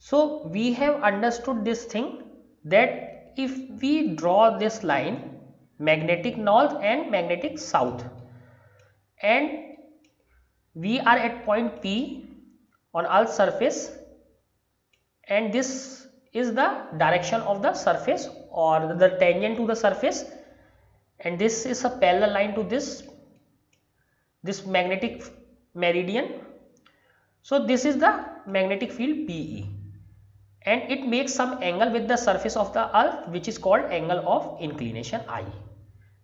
So we have understood this thing, that if we draw this line, magnetic north and magnetic south, and we are at point P on Earth's surface, and this is the direction of the surface or the tangent to the surface, and this is a parallel line to this magnetic meridian. So this is the magnetic field PE, and it makes some angle with the surface of the earth, which is called angle of inclination I.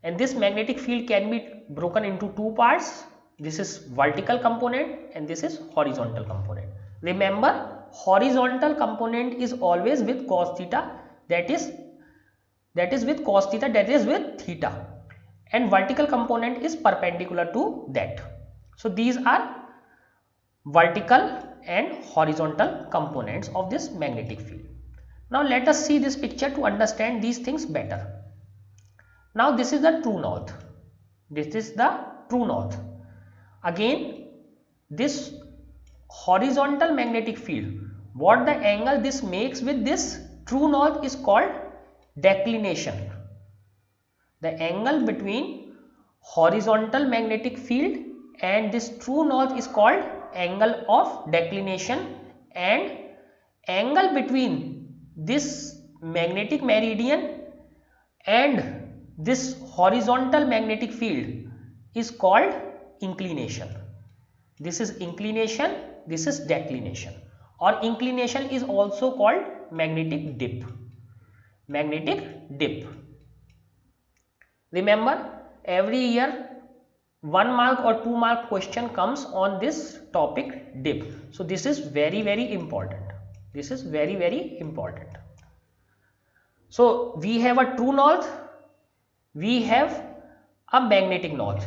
And this magnetic field can be broken into two parts. This is vertical component and this is horizontal component. Remember, horizontal component is always with cos theta, that is with cos theta, that is with theta, and vertical component is perpendicular to that. So these are vertical and horizontal components of this magnetic field. Now let us see this picture to understand these things better. Now this is the true north. This is the true north. Again, this horizontal magnetic field, what the angle this makes with this true north is called declination. The angle between horizontal magnetic field and this true north is called angle of declination, and angle between this magnetic meridian and this horizontal magnetic field is called inclination. This is inclination, this is declination, or inclination is also called magnetic dip. Magnetic dip. Remember, every year 1 mark or 2 mark question comes on this topic, dip. So this is very important. This is very important. So we have a true north, we have a magnetic north,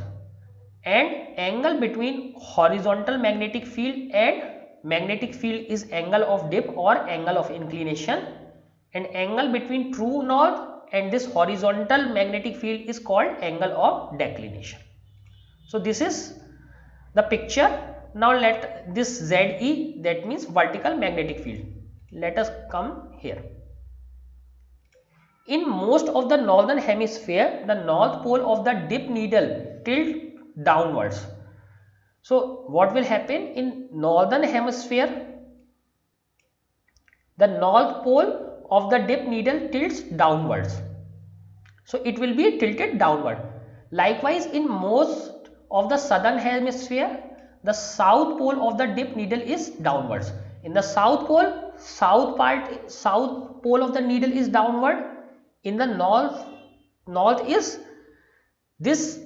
and angle between horizontal magnetic field and magnetic field is angle of dip or angle of inclination, and angle between true north and this horizontal magnetic field is called angle of declination. So this is the picture. Now let this ZE, that means vertical magnetic field, let us come here. In most of the northern hemisphere, the north pole of the dip needle tilt downwards. So what will happen in northern hemisphere? The north pole of the dip needle tilts downwards. So it will be tilted downward. Likewise, in most of the southern hemisphere, the south pole of the dip needle is downwards. In the south pole, south pole of the needle is downward. In the north is this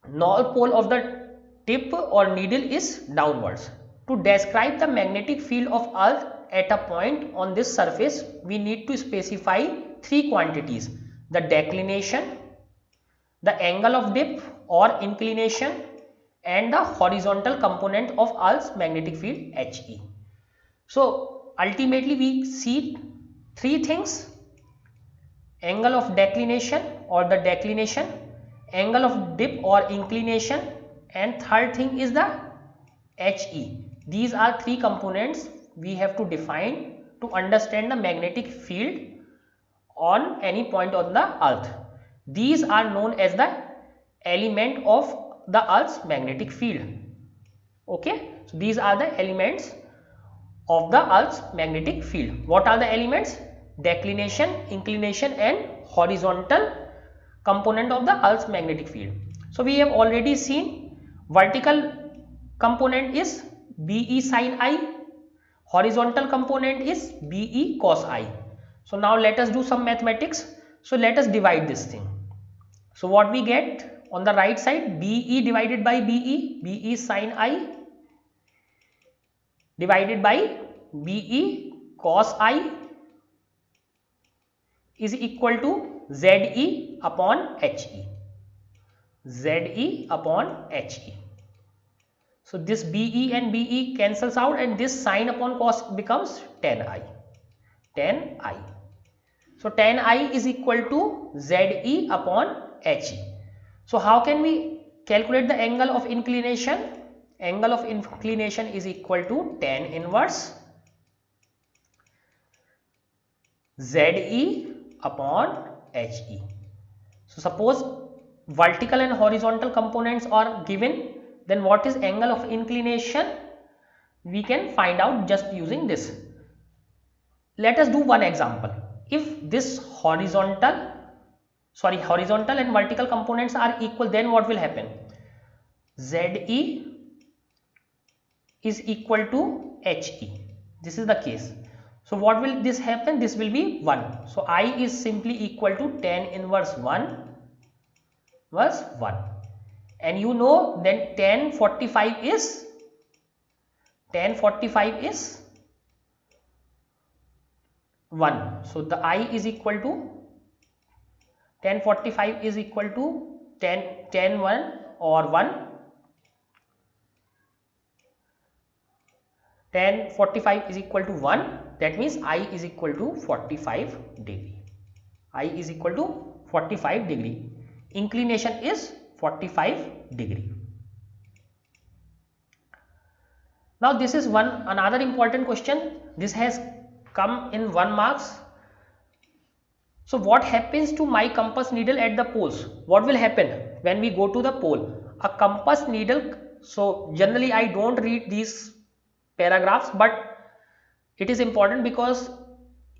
north pole of the tip or needle is downwards. To describe the magnetic field of Earth at a point on this surface, we need to specify three quantities: the declination, the angle of dip or inclination, and the horizontal component of Earth's magnetic field HE. So ultimately we see three things: angle of declination or the declination, angle of dip or inclination, and third thing is the HE. These are three components we have to define to understand the magnetic field on any point on the earth. These are known as the element of the earth's magnetic field. Okay, so these are the elements of the earth's magnetic field. What are the elements? Declination, inclination, and horizontal component of the earth's magnetic field. So we have already seen vertical component is BE sin I, horizontal component is BE cos I. So now let us do some mathematics. So let us divide this thing. So what we get on the right side, BE divided by BE sin I divided by BE cos I is equal to ZE upon HE. ZE upon HE. So this BE and BE cancels out, and this sine upon cos becomes tan I. Tan I. So tan I is equal to ZE upon HE. So how can we calculate the angle of inclination? Angle of inclination is equal to tan inverse ZE upon HE. So suppose vertical and horizontal components are given, then what is angle of inclination? We can find out just using this. Let us do one example. If this horizontal and vertical components are equal, then what will happen? ZE is equal to HE. This is the case. So what will this happen? This will be 1. So I is simply equal to tan inverse 1 was 1. And you know then tan 45 is 1. So the I is equal to tan 45 is equal to tan 1 or 1. Tan 45 is equal to 1. That means I is equal to 45 degree. I is equal to 45 degree. Inclination is 45 degree. Now this is another important question. This has come in 1 marks. So what happens to my compass needle at the poles? What will happen when we go to the pole? A compass needle, so generally I don't read these paragraphs, but it is important because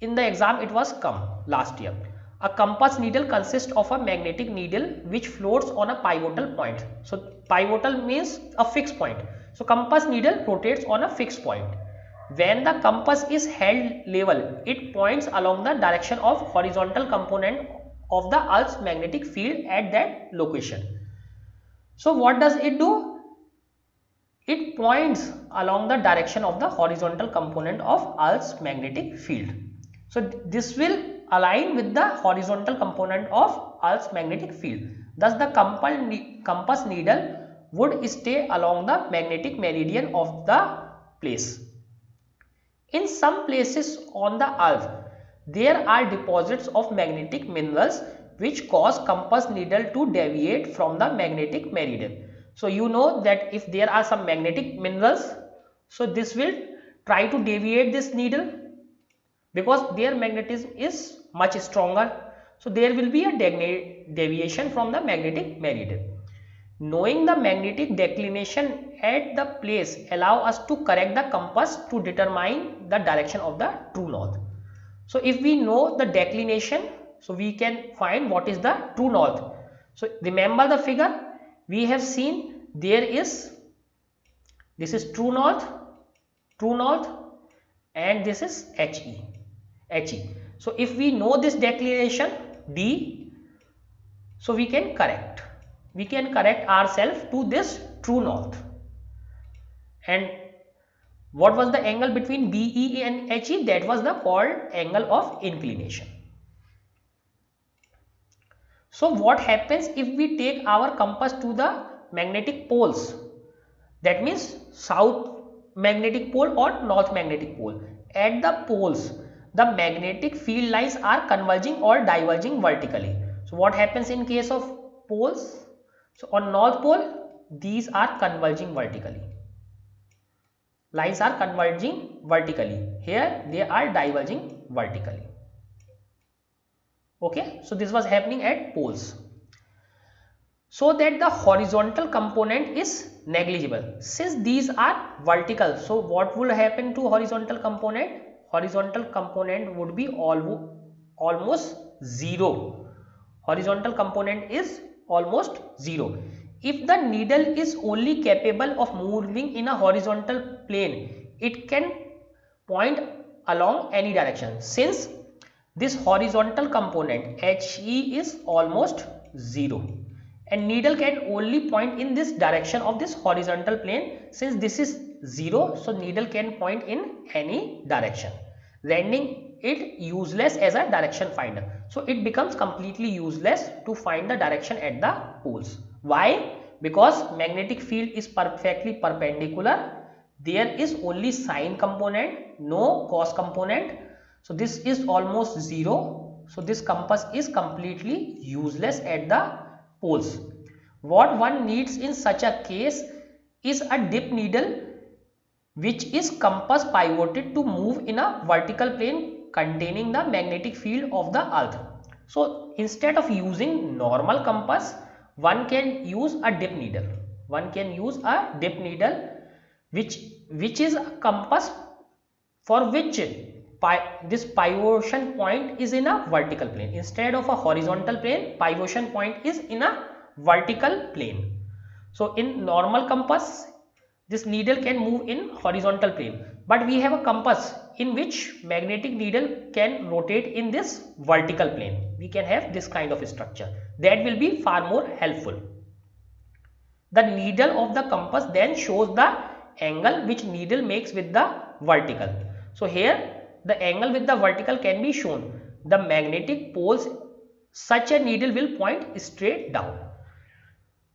in the exam it was come last year. A compass needle consists of a magnetic needle which floats on a pivotal point. So pivotal means a fixed point. So compass needle rotates on a fixed point. When the compass is held level, it points along the direction of horizontal component of the Earth's magnetic field at that location. So what does it do? It points along the direction of the horizontal component of Earth's magnetic field. So this will align with the horizontal component of Earth's magnetic field. Thus the compass needle would stay along the magnetic meridian of the place. In some places on the Earth, there are deposits of magnetic minerals which cause compass needle to deviate from the magnetic meridian. So you know that if there are some magnetic minerals, so this will try to deviate this needle because their magnetism is much stronger. So there will be a deviation from the magnetic meridian. Knowing the magnetic declination at the place allow us to correct the compass to determine the direction of the true north. So if we know the declination, so we can find what is the true north. So remember the figure we have seen, there is, this is true north, and this is HE. So if we know this declination D, so we can correct ourselves to this true north. And what was the angle between BE and HE? That was the called angle of inclination. So what happens if we take our compass to the magnetic poles? That means south magnetic pole or north magnetic pole. At the poles, the magnetic field lines are converging or diverging vertically. So what happens in case of poles? So on north pole, these are converging vertically. Lines are converging vertically. Here they are diverging vertically. Okay, so this was happening at poles. So that the horizontal component is negligible. Since these are vertical, so what will happen to horizontal component? Horizontal component would be almost zero. Horizontal component is almost zero. If the needle is only capable of moving in a horizontal plane, it can point along any direction. Since this horizontal component HE is almost zero, and needle can only point in this direction of this horizontal plane. Since this is 0, so needle can point in any direction, rendering it useless as a direction finder. So it becomes completely useless to find the direction at the poles. Why? Because magnetic field is perfectly perpendicular. There is only sine component, no cos component. So this is almost 0. So this compass is completely useless at the poles. What one needs in such a case is a dip needle which is compass pivoted to move in a vertical plane containing the magnetic field of the earth. So instead of using normal compass, one can use a dip needle. One can use a dip needle which is a compass for which this pivotation point is in a vertical plane. Instead of a horizontal plane, pivotation point is in a vertical plane. So in normal compass, this needle can move in horizontal plane, but we have a compass in which magnetic needle can rotate in this vertical plane. We can have this kind of structure that will be far more helpful. The needle of the compass then shows the angle which needle makes with the vertical. So here the angle with the vertical can be shown. The magnetic poles, such a needle will point straight down.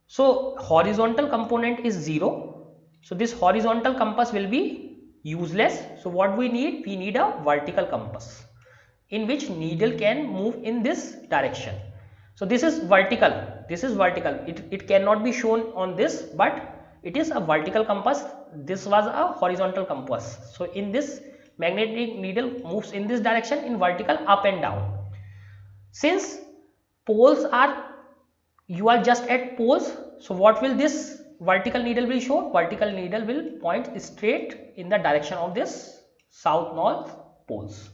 So horizontal component is 0. So this horizontal compass will be useless. So what we need a vertical compass in which needle can move in this direction. So this is vertical, it cannot be shown on this, but it is a vertical compass. This was a horizontal compass. So in this, magnetic needle moves in this direction in vertical, up and down. Since poles are, you are just at poles, so what will this vertical needle will show? Vertical needle will point straight in the direction of this south north poles.